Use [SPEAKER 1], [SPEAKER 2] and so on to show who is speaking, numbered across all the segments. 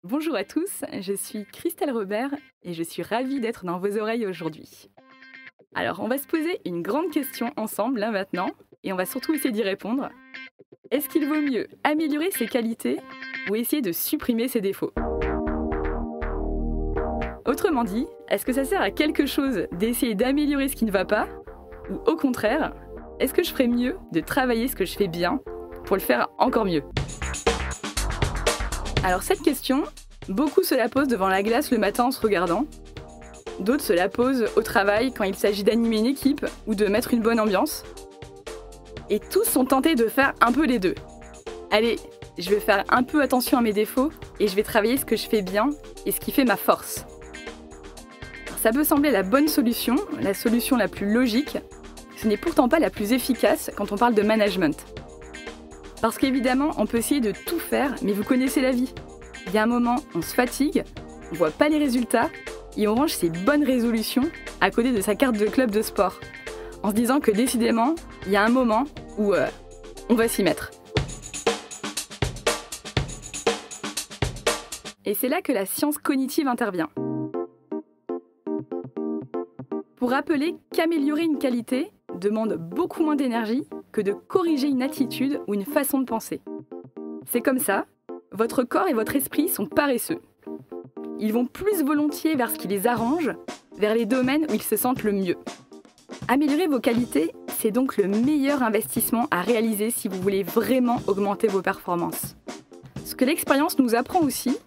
[SPEAKER 1] Bonjour à tous, je suis Christelle Robert et je suis ravie d'être dans vos oreilles aujourd'hui. Alors, on va se poser une grande question ensemble là maintenant et on va surtout essayer d'y répondre. Est-ce qu'il vaut mieux améliorer ses qualités ou essayer de supprimer ses défauts? Autrement dit, est-ce que ça sert à quelque chose d'essayer d'améliorer ce qui ne va pas? Ou au contraire, est-ce que je ferais mieux de travailler ce que je fais bien pour le faire encore mieux? Alors cette question, beaucoup se la posent devant la glace le matin en se regardant. D'autres se la posent au travail quand il s'agit d'animer une équipe ou de mettre une bonne ambiance. Et tous sont tentés de faire un peu les deux. Allez, je vais faire un peu attention à mes défauts et je vais travailler ce que je fais bien et ce qui fait ma force. Alors, ça peut sembler la bonne solution, la solution la plus logique. Ce n'est pourtant pas la plus efficace quand on parle de management. Parce qu'évidemment, on peut essayer de tout faire, mais vous connaissez la vie. Il y a un moment, on se fatigue, on voit pas les résultats, et on range ses bonnes résolutions à côté de sa carte de club de sport, en se disant que décidément, il y a un moment où on va s'y mettre. Et c'est là que la science cognitive intervient. Pour rappeler qu'améliorer une qualité demande beaucoup moins d'énergie que de corriger une attitude ou une façon de penser. C'est comme ça, votre corps et votre esprit sont paresseux. Ils vont plus volontiers vers ce qui les arrange, vers les domaines où ils se sentent le mieux. Améliorer vos qualités, c'est donc le meilleur investissement à réaliser si vous voulez vraiment augmenter vos performances. Ce que l'expérience nous apprend aussi,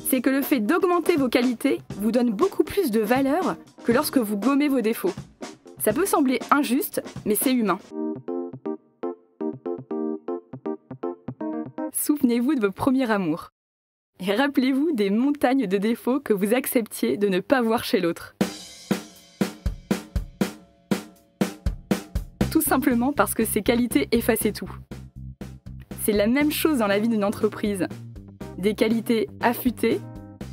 [SPEAKER 1] c'est que le fait d'augmenter vos qualités vous donne beaucoup plus de valeur que lorsque vous gommez vos défauts. Ça peut sembler injuste, mais c'est humain. Souvenez-vous de vos premiers amours. Et rappelez-vous des montagnes de défauts que vous acceptiez de ne pas voir chez l'autre. Tout simplement parce que ces qualités effaçaient tout. C'est la même chose dans la vie d'une entreprise. Des qualités affûtées,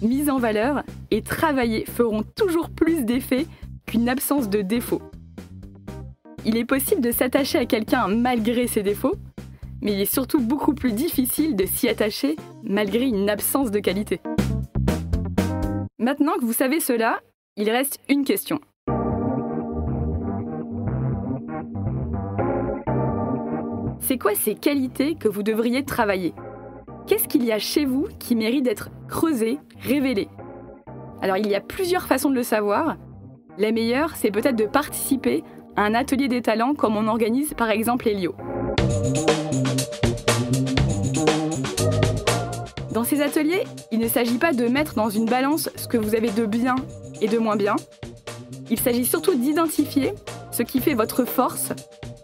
[SPEAKER 1] mises en valeur et travaillées feront toujours plus d'effet qu'une absence de défauts. Il est possible de s'attacher à quelqu'un malgré ses défauts, mais il est surtout beaucoup plus difficile de s'y attacher malgré une absence de qualité. Maintenant que vous savez cela, il reste une question. C'est quoi ces qualités que vous devriez travailler? Qu'est-ce qu'il y a chez vous qui mérite d'être creusé, révélé? Alors il y a plusieurs façons de le savoir. La meilleure, c'est peut-être de participer à un atelier des talents comme on organise par exemple Elio. Dans ces ateliers, il ne s'agit pas de mettre dans une balance ce que vous avez de bien et de moins bien. Il s'agit surtout d'identifier ce qui fait votre force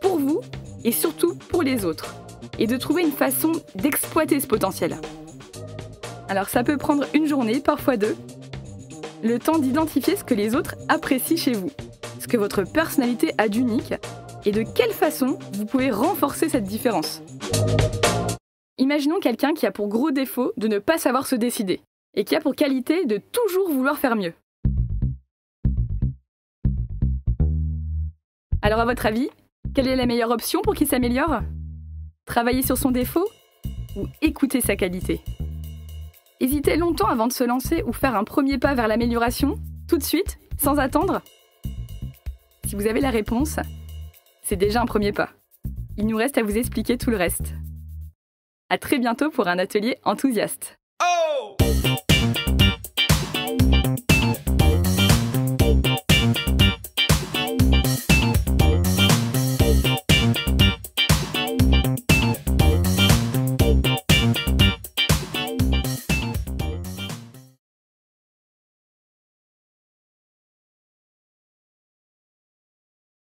[SPEAKER 1] pour vous et surtout pour les autres, et de trouver une façon d'exploiter ce potentiel. Alors ça peut prendre une journée, parfois deux, le temps d'identifier ce que les autres apprécient chez vous, ce que votre personnalité a d'unique, et de quelle façon vous pouvez renforcer cette différence. Imaginons quelqu'un qui a pour gros défaut de ne pas savoir se décider, et qui a pour qualité de toujours vouloir faire mieux. Alors à votre avis, quelle est la meilleure option pour qu'il s'améliore? Travailler sur son défaut ou écouter sa qualité? Hésiter longtemps avant de se lancer ou faire un premier pas vers l'amélioration, tout de suite, sans attendre? Si vous avez la réponse, c'est déjà un premier pas. Il nous reste à vous expliquer tout le reste. À très bientôt pour un atelier enthousiaste. Oh!